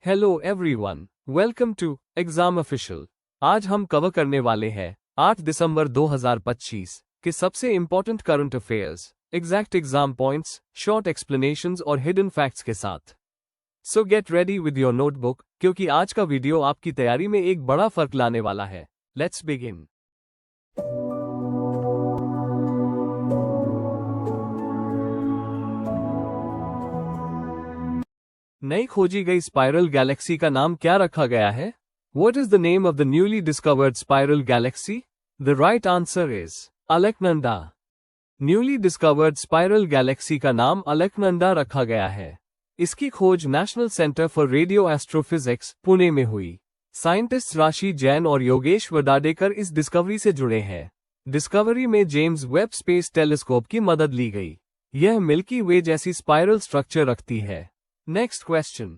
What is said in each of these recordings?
Hello everyone, welcome to exam official. आज हम cover करने वाले हैं 8 दिसंबर 2025 के सबसे important current affairs, exact exam points, short explanations और हिडन फैक्ट्स के साथ। सो get ready with your notebook, क्योंकि आज का वीडियो आपकी तैयारी में एक बड़ा फर्क लाने वाला है। Let's begin. नई खोजी गई स्पाइरल गैलेक्सी का नाम क्या रखा गया है? What is the name of the newly discovered spiral galaxy? The right answer is Alaknanda. Newly discovered spiral Galaxy का नाम अलकनंदा रखा गया है। इसकी खोज national centre for radio astrophysics, Pune में हुई। साइंटिस्ट राशि जैन और योगेश वडाडेकर इस डिस्कवरी से जुड़े हैं। डिस्कवरी में जेम्स वेब स्पेस टेलीस्कोप की मदद ली गई। यह मिल्की वे जैसी स्पाइरल स्ट्रक्चर रखती है। नेक्स्ट क्वेश्चन,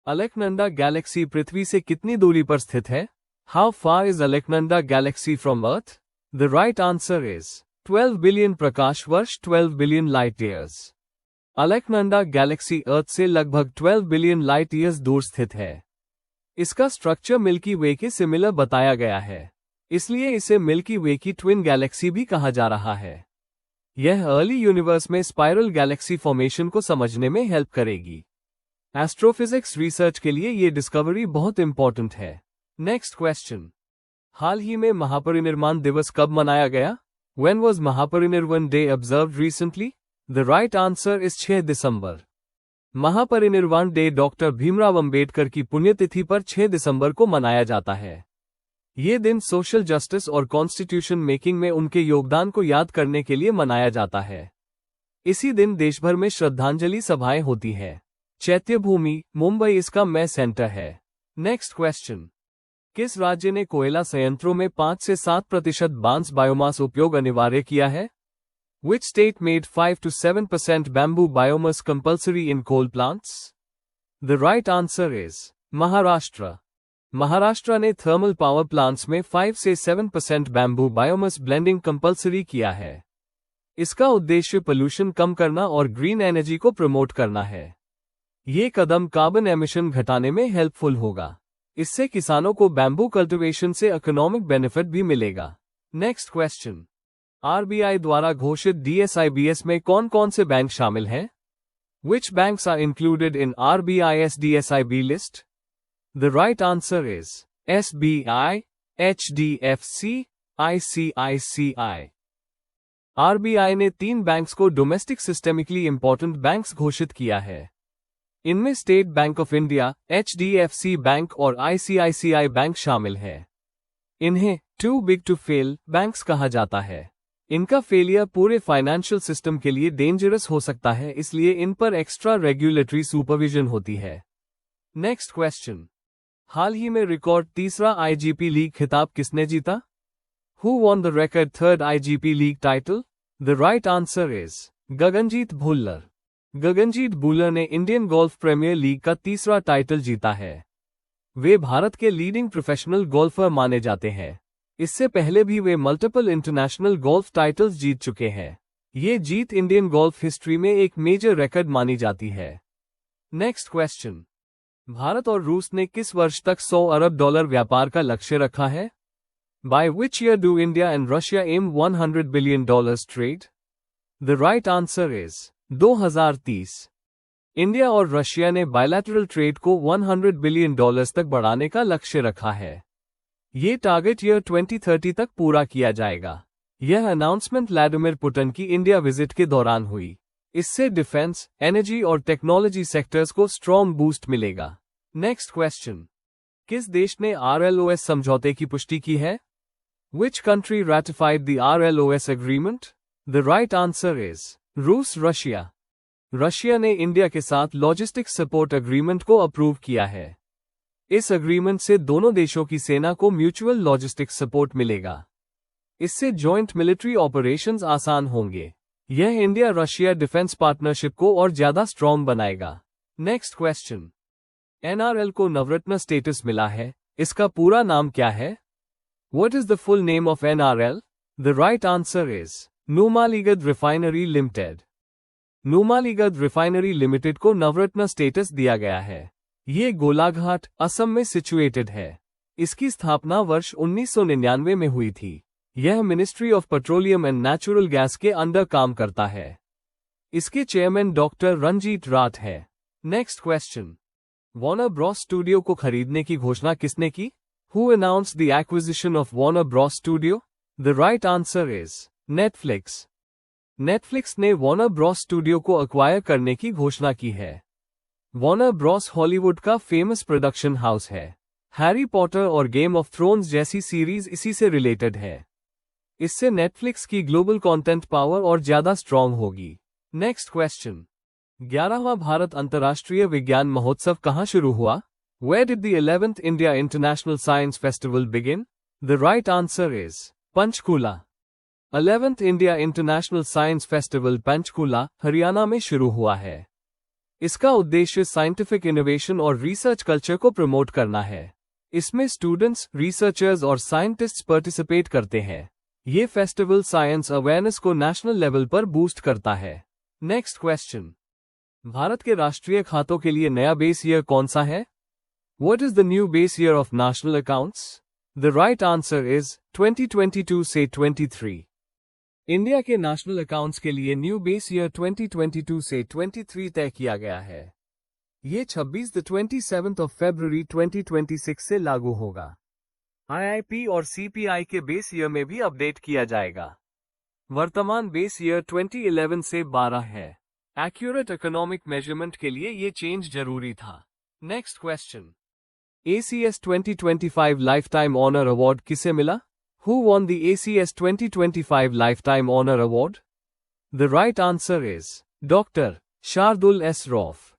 अलकनंदा गैलेक्सी पृथ्वी से कितनी दूरी पर स्थित है? How far is Alaknanda galaxy from earth? The right answer is 12 billion प्रकाश वर्ष, 12 billion light years. Alaknanda galaxy earth से लगभग 12 बिलियन लाइट ईयर्स दूर स्थित है। इसका स्ट्रक्चर मिल्की वे के सिमिलर बताया गया है, इसलिए इसे मिल्की वे की ट्विन गैलेक्सी भी कहा जा रहा है। यह अर्ली यूनिवर्स में स्पाइरल गैलेक्सी फॉर्मेशन को समझने में हेल्प करेगी। एस्ट्रोफिजिक्स रिसर्च के लिए ये डिस्कवरी बहुत इंपॉर्टेंट है। नेक्स्ट क्वेश्चन, हाल ही में महापरिनिर्वाण दिवस कब मनाया गया? When was Mahaparinirvan day observed recently? The right answer is 6 December. Mahaparinirvan day doctor Bhimrao Ambedkar की पुण्यतिथि पर 6 दिसंबर को मनाया जाता है। ये दिन सोशल जस्टिस और कॉन्स्टिट्यूशन मेकिंग में उनके योगदान को याद करने के लिए मनाया जाता है। इसी दिन देश भर में श्रद्धांजलि सभाएं होती है। चैत्यभूमि, मुंबई इसका मेन सेंटर है। नेक्स्ट क्वेश्चन, किस राज्य ने कोयला संयंत्रों में 5 से 7% बांस बायोमास उपयोग अनिवार्य किया है? Which state made 5 to 7% bamboo biomass compulsory in coal plants? The right answer is Maharashtra. Maharashtra ने थर्मल पावर प्लांट्स में 5 से 7% बैम्बू बायोमास ब्लेंडिंग कंपल्सरी किया है। इसका उद्देश्य पोल्यूशन कम करना और ग्रीन एनर्जी को प्रमोट करना है। ये कदम कार्बन एमिशन घटाने में हेल्पफुल होगा। इससे किसानों को बैम्बू कल्टीवेशन से इकोनॉमिक बेनिफिट भी मिलेगा। नेक्स्ट क्वेश्चन, आरबीआई द्वारा घोषित DSIBS में कौन कौन से बैंक शामिल हैं? Which banks are included in RBI's DSIB list? The right answer is SBI, HDFC, ICICI। RBI ने 3 बैंक्स को डोमेस्टिक सिस्टेमिकली इंपॉर्टेंट बैंक्स घोषित किया है। इनमें State Bank of India, HDFC bank और ICICI बैंक शामिल है। इन्हें too big to fail banks कहा जाता है। इनका फेलियर पूरे फाइनेंशियल सिस्टम के लिए डेंजरस हो सकता है, इसलिए इन पर एक्स्ट्रा रेगुलेटरी सुपरविजन होती है। नेक्स्ट क्वेश्चन, हाल ही में रिकॉर्ड तीसरा IGP लीग खिताब किसने जीता? Who won the record third IGP league title? The right answer is Gaganjeet Bhullar. Gaganjeet Bhullar ने इंडियन गोल्फ प्रीमियर लीग का तीसरा टाइटल जीता है। वे भारत के लीडिंग प्रोफेशनल गोल्फर माने जाते हैं। इससे पहले भी वे मल्टीपल इंटरनेशनल गोल्फ टाइटल्स जीत चुके हैं। ये जीत इंडियन गोल्फ हिस्ट्री में एक मेजर रिकॉर्ड मानी जाती है। नेक्स्ट क्वेश्चन, भारत और रूस ने किस वर्ष तक $100 अरब व्यापार का लक्ष्य रखा है? By which year do India and Russia aim $100 billion trade? The right answer is 2030। India और रशिया ने बायलैटरल ट्रेड को $100 बिलियन तक बढ़ाने का लक्ष्य रखा है। ये टारगेट ईयर 2030 तक पूरा किया जाएगा। यह अनाउंसमेंट व्लादिमीर पुतिन की इंडिया विजिट के दौरान हुई। इससे डिफेंस, एनर्जी और टेक्नोलॉजी सेक्टर्स को स्ट्रॉन्ग बूस्ट मिलेगा। नेक्स्ट क्वेश्चन, किस देश ने RLOS समझौते की पुष्टि की है? Which country ratified the RLOS agreement? The right answer is रूस, रशिया। रशिया ने इंडिया के साथ लॉजिस्टिक सपोर्ट एग्रीमेंट को अप्रूव किया है। इस एग्रीमेंट से दोनों देशों की सेना को म्यूचुअल लॉजिस्टिक सपोर्ट मिलेगा। इससे जॉइंट मिलिट्री ऑपरेशंस आसान होंगे। यह इंडिया रशिया डिफेंस पार्टनरशिप को और ज्यादा स्ट्रॉन्ग बनाएगा। नेक्स्ट क्वेश्चन, NRL को नवरत्न स्टेटस मिला है, इसका पूरा नाम क्या है? What is the full name of NRL? The right answer is Numaligarh refinery limited. Numaligarh refinery limited को नवरत्न स्टेटस दिया गया है। ये गोलाघाट, असम में सिचुएटेड है। इसकी स्थापना वर्ष 1999 में हुई थी। यह ministry of petroleum and natural gas के अंडर काम करता है। इसके चेयरमैन डॉक्टर रंजीत राठ है। Next question, Warner Bros studio को खरीदने की घोषणा किसने की? Who announced the acquisition of Warner Bros studio? The right answer is Netflix. Netflix ने वार्नर ब्रॉस स्टूडियो को अक्वायर करने की घोषणा की है। वार्नर ब्रॉस हॉलीवुड का फेमस प्रोडक्शन हाउस है। हैरी पॉटर और गेम ऑफ थ्रोन्स जैसी सीरीज इसी से रिलेटेड है। इससे नेटफ्लिक्स की ग्लोबल कंटेंट पावर और ज्यादा स्ट्रांग होगी। नेक्स्ट क्वेश्चन, 11वां भारत अंतर्राष्ट्रीय विज्ञान महोत्सव कहां शुरू हुआ? Where did the 11th India International Science Festival begin? The right answer is Panchkula. 11th India international science festival Panchkula, Haryana में शुरू हुआ है। इसका उद्देश्य साइंटिफिक इनोवेशन और रिसर्च कल्चर को प्रमोट करना है। इसमें स्टूडेंट्स, रिसर्चर्स और साइंटिस्ट्स पार्टिसिपेट करते हैं। ये फेस्टिवल साइंस अवेयरनेस को नेशनल लेवल पर बूस्ट करता है। नेक्स्ट क्वेश्चन, भारत के राष्ट्रीय खातों के लिए नया बेस ईयर कौन सा है? What is the new base year of national accounts? The right answer is 2022 से 23। इंडिया के नेशनल अकाउंट्स के लिए न्यू बेस ईयर 2022 से 23 तय किया गया है। ये 27 फरवरी 2026 से लागू होगा। आईआईपी और सीपीआई के बेस ईयर में भी अपडेट किया जाएगा। वर्तमान बेस ईयर 2011 से 12 है। एक्यूरेट इकोनॉमिक मेजरमेंट के लिए ये चेंज जरूरी था। Next question, ACS 2025 lifetime honour award किसे मिला? Who won the ACS 2025 Lifetime Honor Award? The right answer is Dr. Shardul S rough.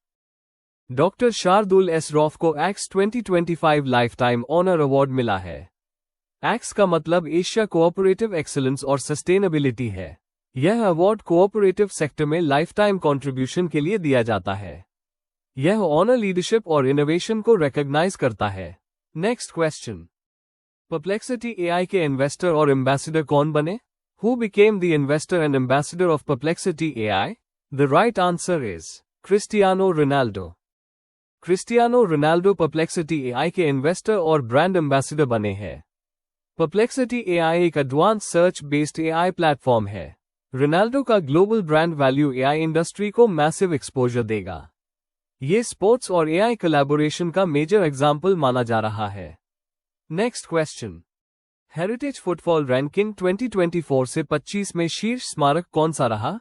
Doctor Shardul S rough को एक्स 2025 लाइफटाइम ऑनर अवार्ड मिला है। एक्स का मतलब एशिया कोऑपरेटिव एक्सीलेंस और sustainability है। यह अवार्ड कोऑपरेटिव सेक्टर में लाइफटाइम कंट्रीब्यूशन के लिए दिया जाता है। यह ऑनर लीडरशिप और इनोवेशन को रिकॉग्नाइज करता है। नेक्स्ट क्वेश्चन, परप्लेक्सिटी एआई के इन्वेस्टर और एम्बेसडर कौन बने? Who became the investor and ambassador of Perplexity AI? The right answer is Cristiano Ronaldo. Cristiano Ronaldo perplexity AI के इन्वेस्टर और ब्रांड एम्बेसडर बने हैं। परप्लेक्सिटी एआई एक advance search based AI platform है। Ronaldo का global brand value AI industry को massive exposure देगा। ये स्पोर्ट्स और एआई कोलैबोरेशन का मेजर एग्जाम्पल माना जा रहा है। Next question, heritage footfall ranking 2024 से 25 में शीर्ष स्मारक कौन सा रहा?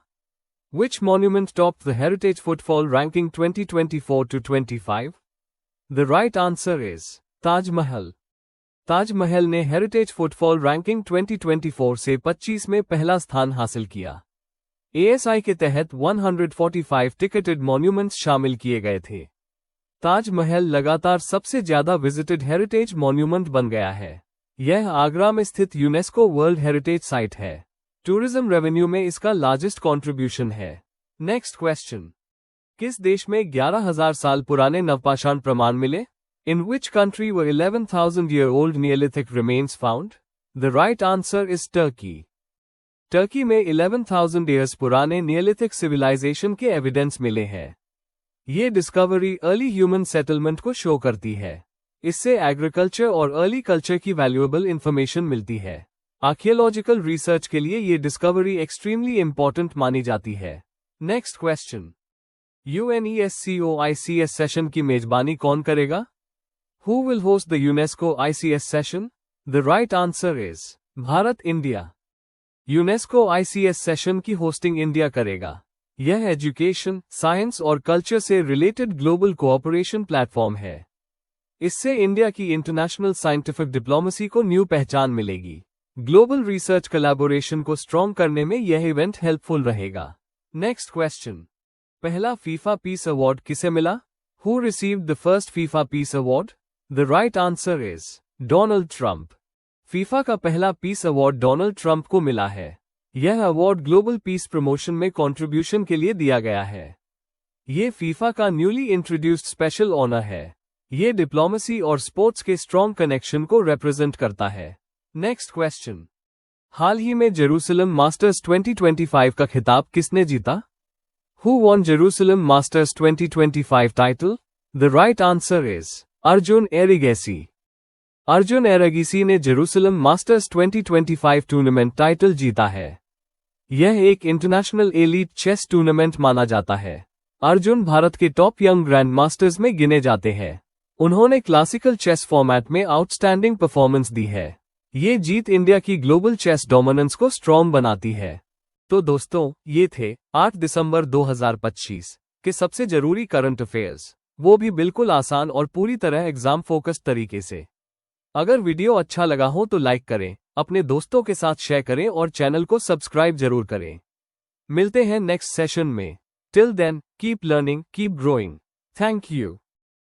Which monument topped the Heritage Footfall Ranking 2024 to 25? The right answer is Taj Mahal. Taj Mahal ने हेरिटेज फुटफॉल रैंकिंग 2024 से 25 में पहला स्थान हासिल किया। ASI के तहत 145 टिकटेड मॉन्यूमेंट्स शामिल किए गए थे। ताज महल लगातार सबसे ज्यादा विजिटेड हेरिटेज मॉन्यूमेंट बन गया है। यह आगरा में स्थित यूनेस्को वर्ल्ड हेरिटेज साइट है। टूरिज्म रेवेन्यू में इसका लार्जेस्ट कंट्रीब्यूशन है। नेक्स्ट क्वेश्चन, किस देश में 11,000 साल पुराने नवपाषाण प्रमाण मिले? In which country where 11,000 year old neolithic remains found? The right answer is Turkey. Turkey में 11,000 ईयर्स पुराने नियोलिथिक सिविलाइजेशन के एविडेंस मिले हैं। ये डिस्कवरी अर्ली ह्यूमन सेटलमेंट को शो करती है। इससे एग्रीकल्चर और अर्ली कल्चर की वैल्यूएबल इंफॉर्मेशन मिलती है। आर्कियोलॉजिकल रिसर्च के लिए ये डिस्कवरी एक्सट्रीमली इंपॉर्टेंट मानी जाती है। Next question, UNESCO ICS session की मेजबानी कौन करेगा? Who will host the UNESCO ICS session? The right answer is Bharat, India. UNESCO ICS session की होस्टिंग इंडिया करेगा। यह एजुकेशन, साइंस और कल्चर से रिलेटेड ग्लोबल कोऑपरेशन प्लेटफॉर्म है। इससे इंडिया की इंटरनेशनल साइंटिफिक डिप्लोमेसी को न्यू पहचान मिलेगी। ग्लोबल रिसर्च कोलैबोरेशन को स्ट्रॉन्ग करने में यह इवेंट हेल्पफुल रहेगा। नेक्स्ट क्वेश्चन, पहला फीफा पीस अवार्ड किसे मिला? Who received the first FIFA peace award? The right answer is Donald Trump. FIFA का पहला पीस अवार्ड डोनाल्ड ट्रंप को मिला है। यह अवार्ड ग्लोबल पीस प्रमोशन में कंट्रीब्यूशन के लिए दिया गया है। ये फीफा का न्यूली इंट्रोड्यूस्ड स्पेशल ऑनर है। ये डिप्लोमेसी और स्पोर्ट्स के स्ट्रॉन्ग कनेक्शन को रिप्रेजेंट करता है। नेक्स्ट क्वेश्चन, हाल ही में जेरूसलम मास्टर्स 2025 का खिताब किसने जीता? Who won Jerusalem masters 2025 title? The right answer is Arjun Erigisi. Arjun Erigaisi ने जेरूसलम मास्टर्स 2025 टूर्नामेंट टाइटल जीता है। यह एक इंटरनेशनल एलीट चेस टूर्नामेंट माना जाता है। अर्जुन भारत के टॉप यंग ग्रैंड मास्टर्स में गिने जाते हैं। उन्होंने क्लासिकल चेस फॉर्मेट में आउटस्टैंडिंग परफॉर्मेंस दी है। ये जीत इंडिया की ग्लोबल चेस डोमिनेंस को स्ट्रॉन्ग बनाती है। तो दोस्तों, ये थे 8 दिसंबर 2025 के सबसे जरूरी करंट अफेयर्स, वो भी बिल्कुल आसान और पूरी तरह एग्जाम फोकस्ड तरीके से। अगर वीडियो अच्छा लगा हो तो लाइक करें, अपने दोस्तों के साथ शेयर करें और चैनल को सब्सक्राइब जरूर करें। मिलते हैं नेक्स्ट सेशन में। Till then, keep learning, keep growing. Thank you.